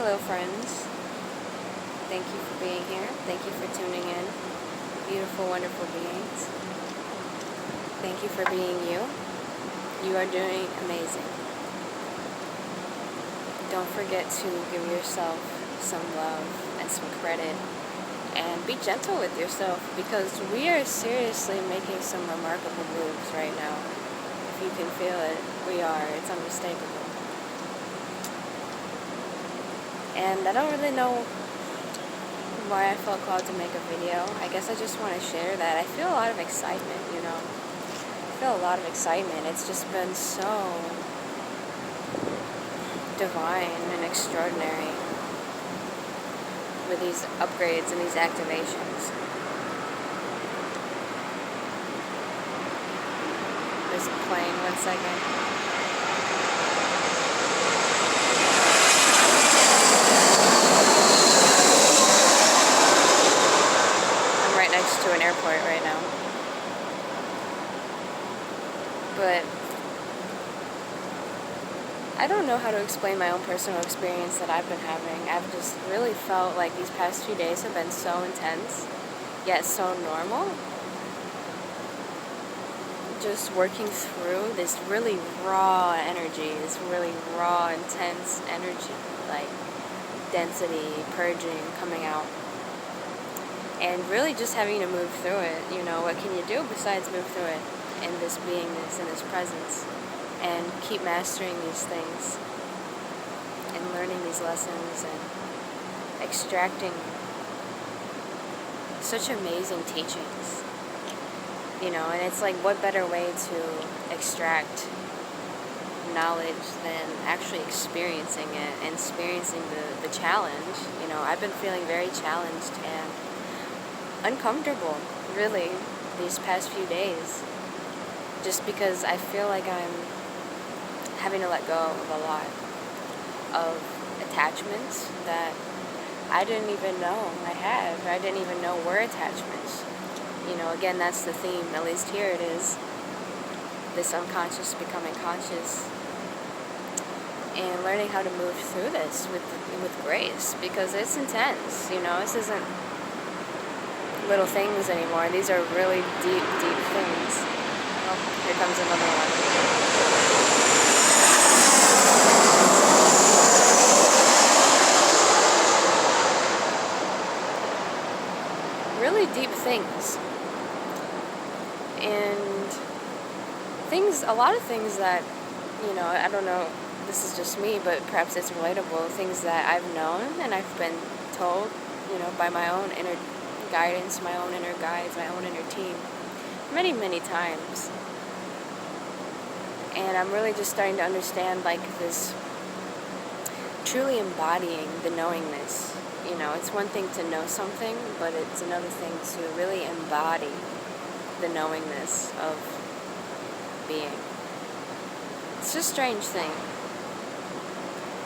Hello friends, thank you for being here, thank you for tuning in, beautiful, wonderful beings. Thank you for being you. You are doing amazing. Don't forget to give yourself some love and some credit, and be gentle with yourself, because we are seriously making some remarkable moves right now. If you can feel it, we are. It's unmistakable. And I don't really know why I felt called to make a video. I guess I just want to share that. I feel a lot of excitement, I feel a lot of excitement. It's just been so divine and extraordinary with these upgrades and these activations. Just playing 1 second. Next to an airport right now. But I don't know how to explain my own personal experience that I've been having. I've just really felt like these past few days have been so intense, yet so normal. Just working through this really raw energy, this really raw, intense energy, like density, purging, coming out. And really just having to move through it. What can you do besides move through it in this beingness, in this presence, and keep mastering these things and learning these lessons and extracting such amazing teachings. And it's like, what better way to extract knowledge than actually experiencing it and experiencing the challenge. I've been feeling very challenged and uncomfortable, really, these past few days, just because I feel like I'm having to let go of a lot of attachments that I didn't even know I had. I didn't even know were attachments. Again, that's the theme, at least here it is, this unconscious becoming conscious, and learning how to move through this with grace, because it's intense. This isn't little things anymore. These are really deep, deep things. Oh, here comes another one. Really deep things. And a lot of things that, I don't know, this is just me, but perhaps it's relatable, things that I've known and I've been told, by my own inner guidance, my own inner guides, my own inner team, many, many times. And I'm really just starting to understand, like, this truly embodying the knowingness. It's one thing to know something, but it's another thing to really embody the knowingness of being. It's just a strange thing.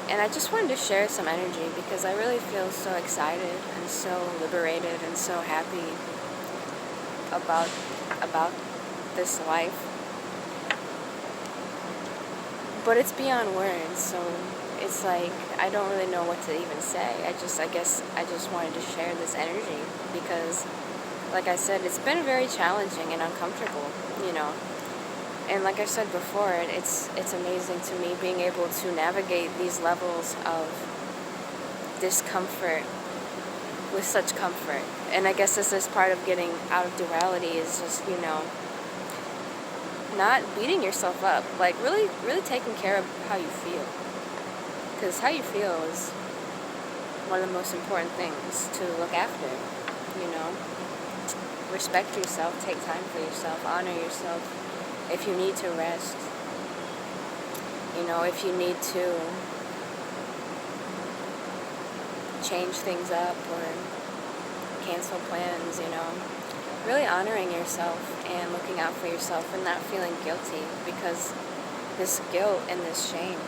And I just wanted to share some energy, because I really feel so excited and so liberated and so happy about this life. But it's beyond words, so it's like I don't really know what to even say. I guess I just wanted to share this energy, because, like I said, it's been very challenging and uncomfortable, And like I said before, it's amazing to me being able to navigate these levels of discomfort with such comfort. And I guess this is part of getting out of duality, is just, not beating yourself up. Like, really, really taking care of how you feel. Because how you feel is one of the most important things to look after, Respect yourself, take time for yourself, honor yourself. If you need to rest, if you need to change things up or cancel plans, really honoring yourself and looking out for yourself and not feeling guilty, because this guilt and this shame,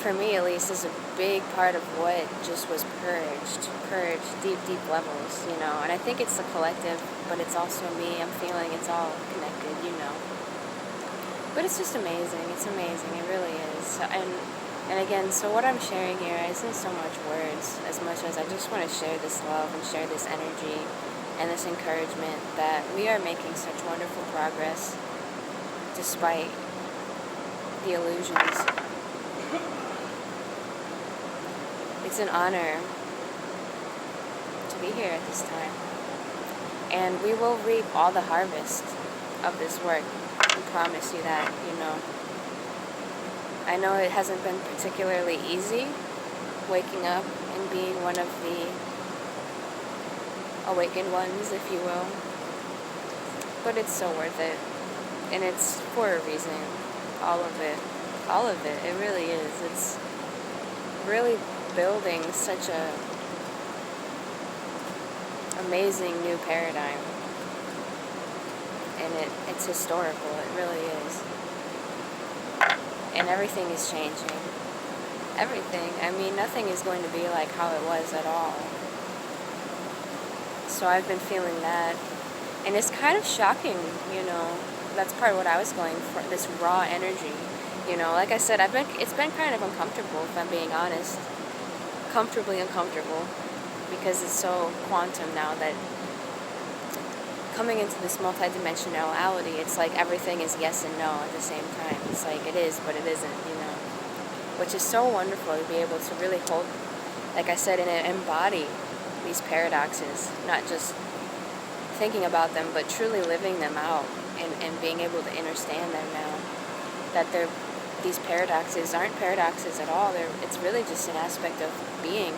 for me at least, is a big part of what just was purged, deep, deep levels, and I think it's the collective, but it's also me. I'm feeling it's all connected, But it's just amazing. It's amazing. It really is. And again, so what I'm sharing here isn't so much words as much as I just want to share this love and share this energy and this encouragement that we are making such wonderful progress despite the illusions. It's an honor to be here at this time. And we will reap all the harvest of this work. I promise you that, I know it hasn't been particularly easy waking up and being one of the awakened ones, if you will. But it's so worth it. And it's for a reason. All of it. All of it. It really is. It's really building such a amazing new paradigm. And it's historical. It really is. And everything is changing. Everything. I mean, nothing is going to be like how it was at all. So I've been feeling that. And it's kind of shocking, That's part of what I was going for, this raw energy. Like I said, it's been kind of uncomfortable, if I'm being honest. Comfortably uncomfortable. Because it's so quantum now that coming into this multidimensionality, it's like everything is yes and no at the same time. It's like it is, but it isn't, Which is so wonderful to be able to really hold, like I said, and embody these paradoxes, not just thinking about them, but truly living them out and being able to understand them now. That these paradoxes aren't paradoxes at all. It's really just an aspect of being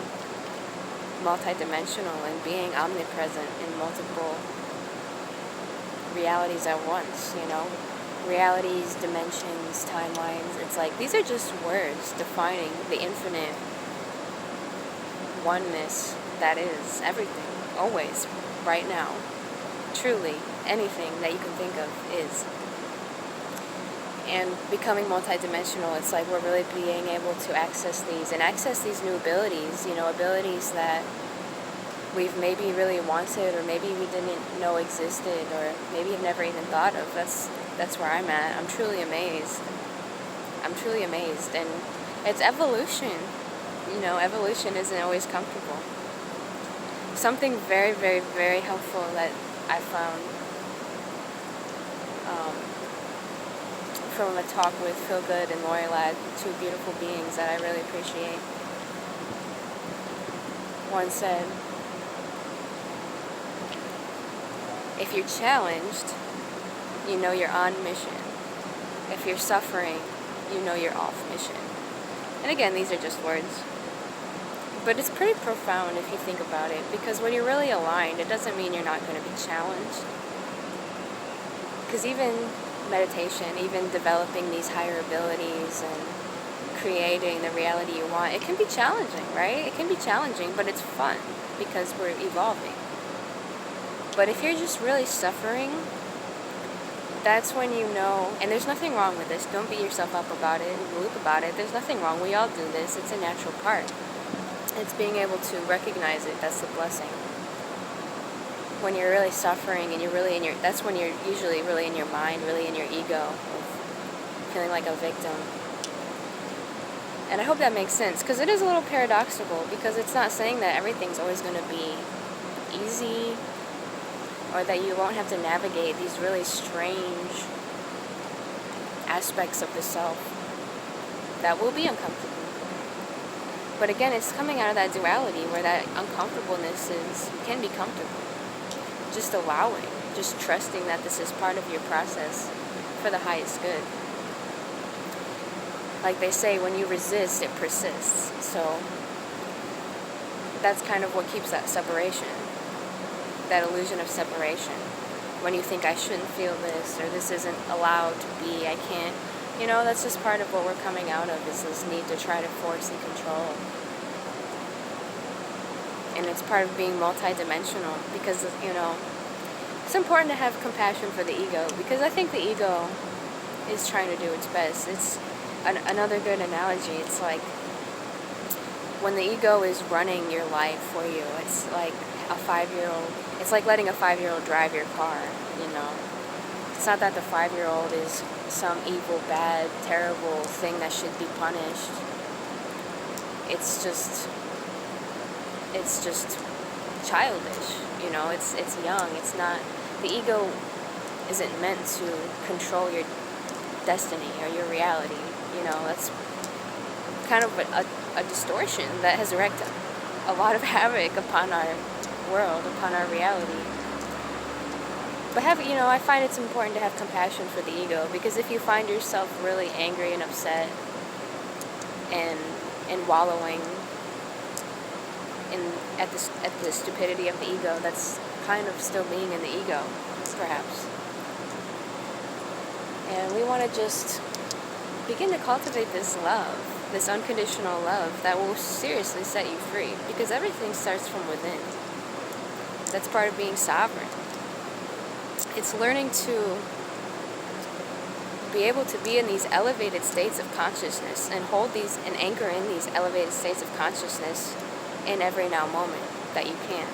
multidimensional and being omnipresent in multiple realities at once, realities, dimensions, timelines. It's like these are just words defining the infinite oneness that is everything, always, right now. Truly, anything that you can think of is. And becoming multidimensional, it's like we're really being able to access these new abilities, abilities that we've maybe really wanted, or maybe we didn't know existed, or maybe have never even thought of. That's where I'm at. I'm truly amazed. And it's evolution. Evolution isn't always comfortable. Something very, very, very helpful that I found from a talk with Feel Good and Lori Ladd, two beautiful beings that I really appreciate. One said, if you're challenged, you're on mission. If you're suffering, you're off mission. And again, these are just words. But it's pretty profound if you think about it, because when you're really aligned, it doesn't mean you're not going to be challenged. Because even meditation, even developing these higher abilities and creating the reality you want, it can be challenging, right? It can be challenging, but it's fun because we're evolving. But if you're just really suffering, that's when and there's nothing wrong with this. Don't beat yourself up about it and loop about it. There's nothing wrong. We all do this. It's a natural part. It's being able to recognize it. That's the blessing. When you're really suffering and you're really that's when you're usually really in your mind, really in your ego, feeling like a victim. And I hope that makes sense, because it is a little paradoxical, because it's not saying that everything's always going to be easy, or that you won't have to navigate these really strange aspects of the self that will be uncomfortable. But again, it's coming out of that duality where that uncomfortableness can be comfortable. Just allowing, just trusting that this is part of your process for the highest good. Like they say, when you resist, it persists. So that's kind of what keeps that separation, that illusion of separation. When you think I shouldn't feel this, or this isn't allowed to be, I can't, that's just part of what we're coming out of, is this need to try to force and control. And it's part of being multidimensional, because, it's important to have compassion for the ego, because I think the ego is trying to do its best. It's another good analogy. It's like when the ego is running your life for you, it's like a 5-year-old. It's like letting a 5-year-old drive your car, It's not that the 5-year-old is some evil, bad, terrible thing that should be punished. It's just childish, you know. It's young. It's not, the ego isn't meant to control your destiny or your reality. You know, that's kind of a distortion that has wreaked a lot of havoc upon our world, upon our reality. But I find it's important to have compassion for the ego, because if you find yourself really angry and upset and wallowing at the stupidity of the ego, that's kind of still being in the ego, perhaps. And we want to just begin to cultivate this love, this unconditional love that will seriously set you free, because everything starts from within. That's part of being sovereign. It's learning to be able to be in these elevated states of consciousness and hold these and anchor in these elevated states of consciousness in every now moment that you can.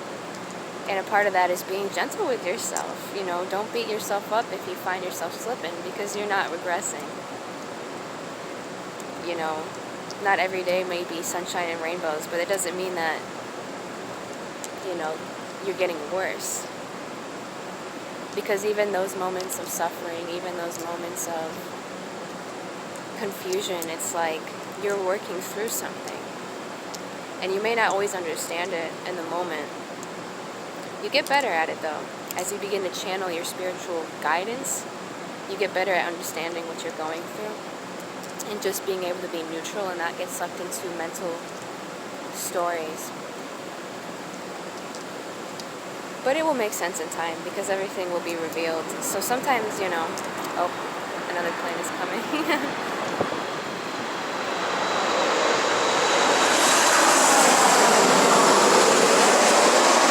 And a part of that is being gentle with yourself. You know, don't beat yourself up if you find yourself slipping, because you're not regressing. You know, not every day may be sunshine and rainbows, but it doesn't mean that, you know, you're getting worse. Because even those moments of suffering, even those moments of confusion, it's like you're working through something. And you may not always understand it in the moment. You get better at it though. As you begin to channel your spiritual guidance, you get better at understanding what you're going through and just being able to be neutral and not get sucked into mental stories. But it will make sense in time, because everything will be revealed. So sometimes, you know, oh, another plane is coming.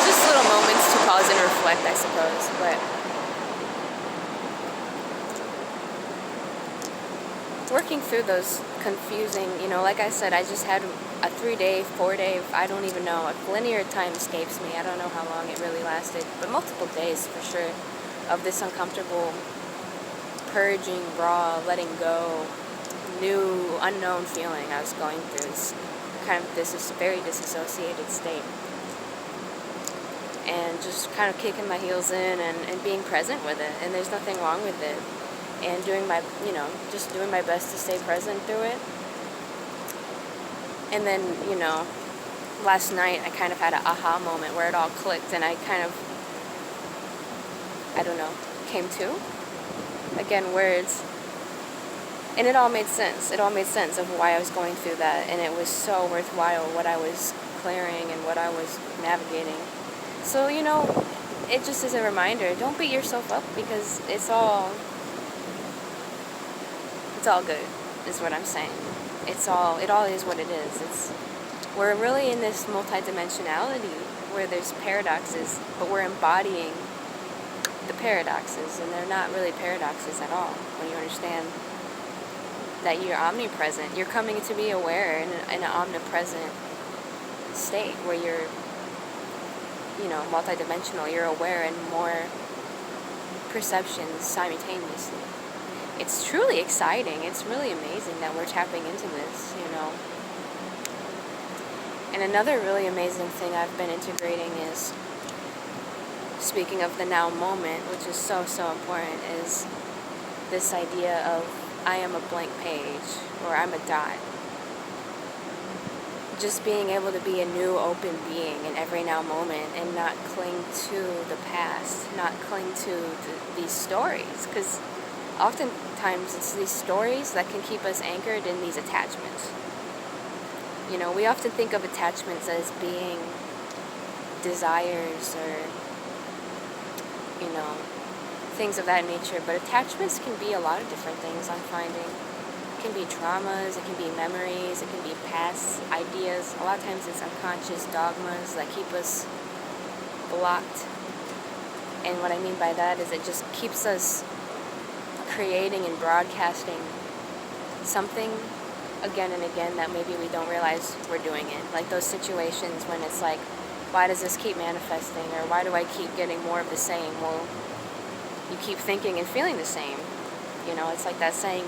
Just little moments to pause and reflect, I suppose. But working through those confusing, you know, like I said, I just had a 3-day, 4-day, I don't even know, a linear time escapes me. I don't know how long it really lasted, but multiple days for sure of this uncomfortable purging, raw, letting go, new, unknown feeling I was going through. This kind of this very disassociated state. And just kind of kicking my heels in and being present with it. And there's nothing wrong with it. And just doing my best to stay present through it. And then, you know, last night I kind of had an aha moment where it all clicked, and I kind of, I don't know, came to. Again, words. And it all made sense. It all made sense of why I was going through that, and it was so worthwhile what I was clearing and what I was navigating. So, you know, it just is a reminder. Don't beat yourself up, because it's all good, is what I'm saying. It all is what it is. We're really in this multidimensionality where there's paradoxes, but we're embodying the paradoxes, and they're not really paradoxes at all when you understand that you're omnipresent. You're coming to be aware in an omnipresent state where you're, you know, multidimensional. You're aware in more perceptions simultaneously. It's truly exciting. It's really amazing that we're tapping into this, you know. And another really amazing thing I've been integrating is, speaking of the now moment, which is so, so important, is this idea of I am a blank page, or I'm a dot. Just being able to be a new, open being in every now moment and not cling to the past, not cling to these stories, because oftentimes it's these stories that can keep us anchored in these attachments. You know, we often think of attachments as being desires or, you know, things of that nature, but attachments can be a lot of different things, I'm finding. It can be traumas, it can be memories, it can be past ideas. A lot of times it's unconscious dogmas that keep us blocked. And what I mean by that is it just keeps us creating and broadcasting something again and again that maybe we don't realize we're doing it. Like those situations when it's like, why does this keep manifesting, or why do I keep getting more of the same? Well, you keep thinking and feeling the same. You know, it's like that saying,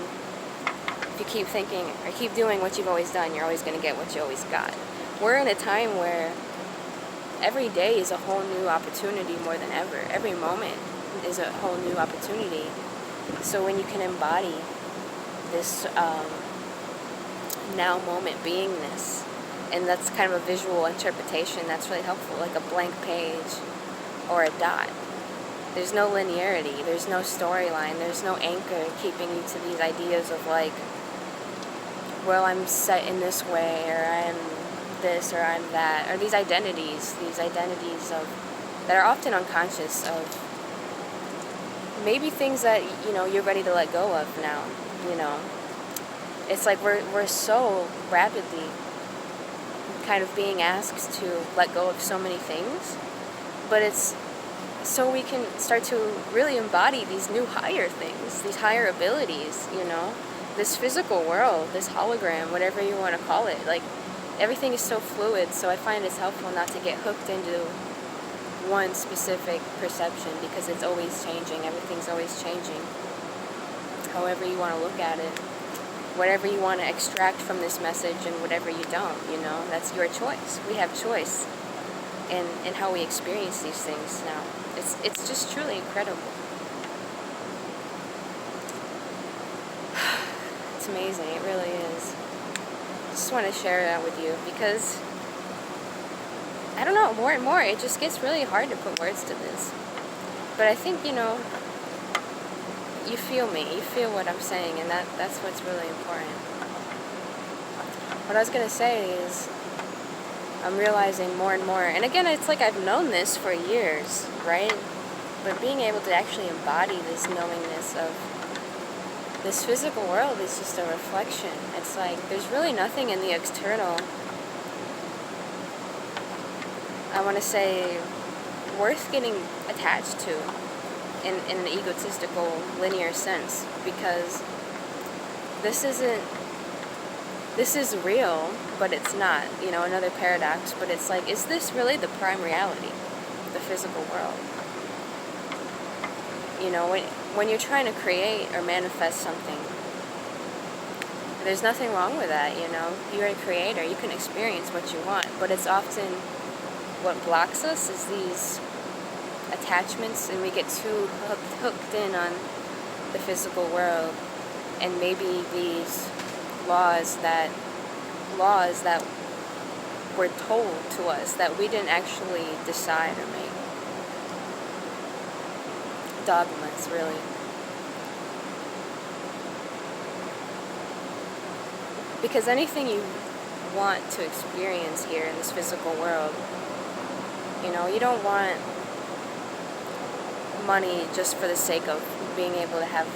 if you keep thinking or keep doing what you've always done, you're always going to get what you always got. We're in a time where every day is a whole new opportunity more than ever. Every moment is a whole new opportunity. So when you can embody this now moment beingness, and that's kind of a visual interpretation that's really helpful, like a blank page or a dot. There's no linearity, there's no storyline, there's no anchor keeping you to these ideas of like, well, I'm set in this way, or I'm this, or I'm that, or these identities of that are often unconscious, of maybe things that, you know, you're ready to let go of now, you know. It's like we're so rapidly kind of being asked to let go of so many things, but it's so we can start to really embody these new higher things, these higher abilities, you know, this physical world, this hologram, whatever you want to call it. Like, everything is so fluid, so I find it's helpful not to get hooked into one specific perception, because it's always changing, everything's always changing. However you want to look at it, whatever you want to extract from this message and whatever you don't, you know, that's your choice. We have choice in how we experience these things now. It's just truly incredible. It's amazing, it really is. Just want to share that with you because, I don't know, more and more it just gets really hard to put words to this. But I think, you know, you feel me, you feel what I'm saying, and that's what's really important. What I was going to say is, I'm realizing more and more, and again, it's like I've known this for years, right? But being able to actually embody this knowingness of this physical world is just a reflection. It's like there's really nothing in the external, I want to say, worth getting attached to in an egotistical, linear sense, because this is real, but it's not, you know, another paradox. But it's like, is this really the prime reality, the physical world? You know, when you're trying to create or manifest something, there's nothing wrong with that, you know. You're a creator, you can experience what you want, but it's often what blocks us is these attachments, and we get too hooked in on the physical world, and maybe these laws that were told to us that we didn't actually decide or make. Dogmas, really. Because anything you want to experience here in this physical world, you know, you don't want money just for the sake of being able to have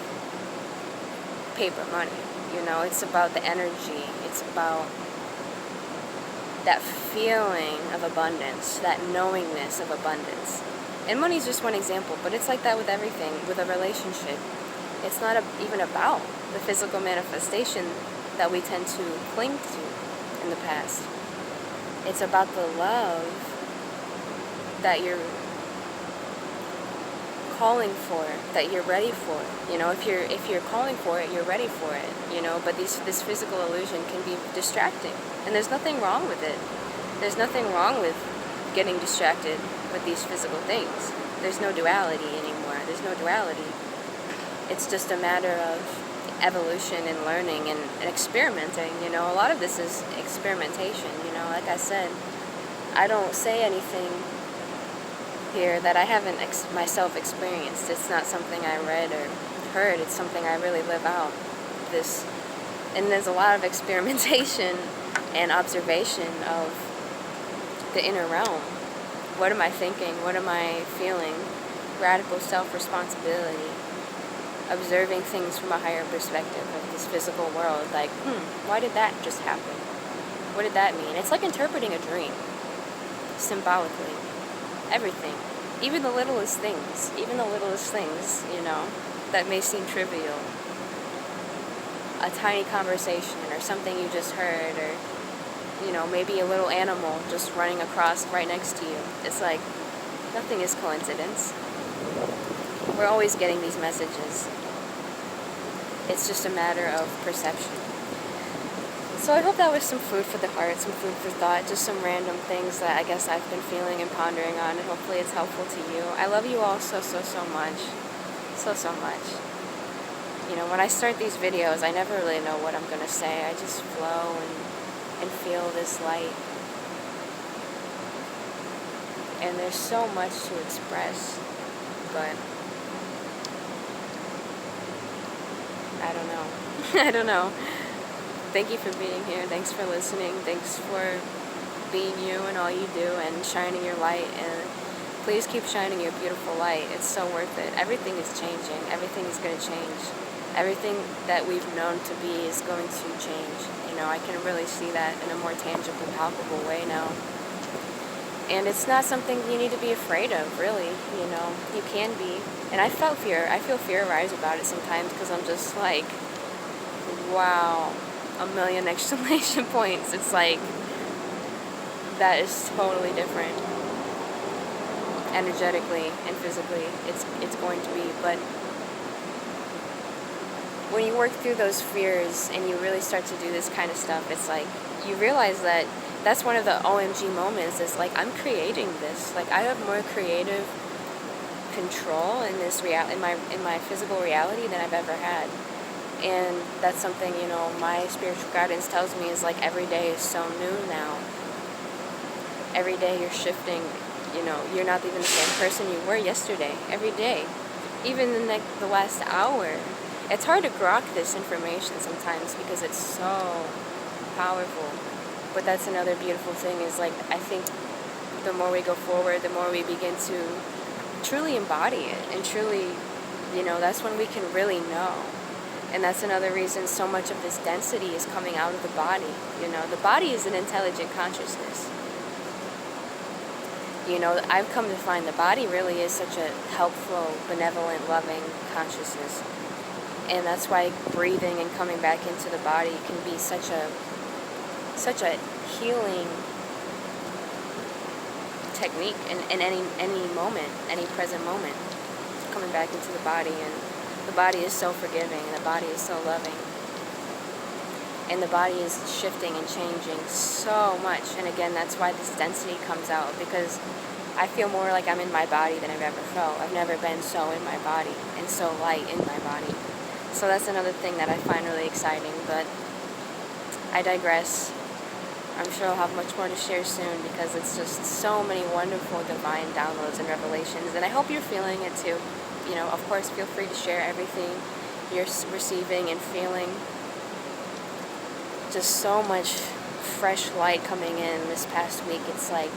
paper money. You know, it's about the energy. It's about that feeling of abundance, that knowingness of abundance. And money's just one example, but it's like that with everything, with a relationship. It's not even about the physical manifestation that we tend to cling to in the past. It's about the love that you're calling for, that you're ready for. You know, if you're calling for it, you're ready for it. You know, but this physical illusion can be distracting, and there's nothing wrong with it. There's nothing wrong with getting distracted with these physical things. There's no duality anymore. There's no duality. It's just a matter of evolution and learning and experimenting. You know, a lot of this is experimentation. You know, like I said, I don't say anything here that I haven't myself experienced. It's not something I read or heard. It's something I really live out. And there's a lot of experimentation and observation of the inner realm. What am I thinking? What am I feeling? Radical self-responsibility. Observing things from a higher perspective of this physical world. Like, why did that just happen? What did that mean? It's like interpreting a dream, symbolically. Everything. Even the littlest things, you know, that may seem trivial. A tiny conversation or something you just heard, or, you know, maybe a little animal just running across right next to you. It's like, nothing is coincidence. We're always getting these messages. It's just a matter of perception. So I hope that was some food for the heart, some food for thought, just some random things that I guess I've been feeling and pondering on, and hopefully it's helpful to you. I love you all so, so, so much. So, so much. You know, when I start these videos, I never really know what I'm going to say. I just flow and feel this light. And there's so much to express, but I don't know. I don't know. Thank you for being here. Thanks for listening. Thanks for being you and all you do and shining your light. And please keep shining your beautiful light. It's so worth it. Everything is changing. Everything is going to change. Everything that we've known to be is going to change. You know, I can really see that in a more tangible, palpable way now. And it's not something you need to be afraid of, really. You know, you can be. And I felt fear. I feel fear rise about it sometimes because I'm just like, wow, a million exclamation points. It's like, that is totally different. Energetically and physically, it's going to be. But when you work through those fears and you really start to do this kind of stuff, it's like, you realize that that's one of the OMG moments. Is like, I'm creating this. Like, I have more creative control in this in my physical reality than I've ever had. And that's something, you know, my spiritual guidance tells me is like, every day is so new now. Every day you're shifting. You know, you're not even the same person you were yesterday. Every day, even in the last hour. It's hard to grok this information sometimes because it's so powerful. But that's another beautiful thing, is like, I think the more we go forward, the more we begin to truly embody it. And truly, you know, that's when we can really know. And that's another reason so much of this density is coming out of the body. You know, the body is an intelligent consciousness. You know, I've come to find the body really is such a helpful, benevolent, loving consciousness. And that's why breathing and coming back into the body can be such a healing technique in any moment, any present moment. Coming back into the body, and the body is so forgiving, and the body is so loving. And the body is shifting and changing so much. And again, that's why this density comes out, because I feel more like I'm in my body than I've ever felt. I've never been so in my body and so light in my body. So that's another thing that I find really exciting, but I digress. I'm sure I'll have much more to share soon, because it's just so many wonderful divine downloads and revelations, and I hope you're feeling it too. You know, of course, feel free to share everything you're receiving and feeling. Just so much fresh light coming in this past week. It's like,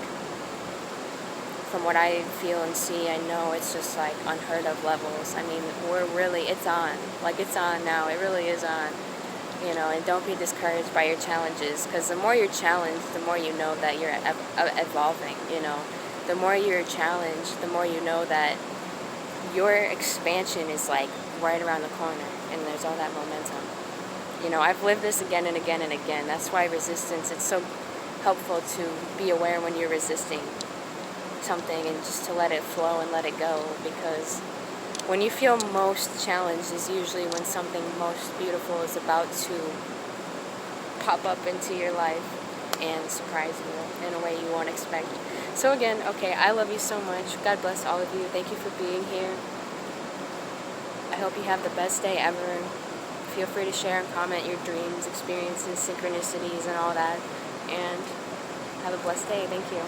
from what I feel and see, I know it's just like unheard of levels. I mean, it's on. Like, it's on now. It really is on. You know, and don't be discouraged by your challenges, because the more you're challenged, the more you know that you're evolving. You know, the more you're challenged, the more you know that your expansion is like right around the corner, and there's all that momentum. You know, I've lived this again and again and again. That's why resistance, it's so helpful to be aware when you're resisting something and just to let it flow and let it go, because when you feel most challenged is usually when something most beautiful is about to pop up into your life and surprise you in a way you won't expect. So again, okay, I love you so much. God bless all of you. Thank you for being here. I hope you have the best day ever. Feel free to share and comment your dreams, experiences, synchronicities, and all that. And have a blessed day. Thank you.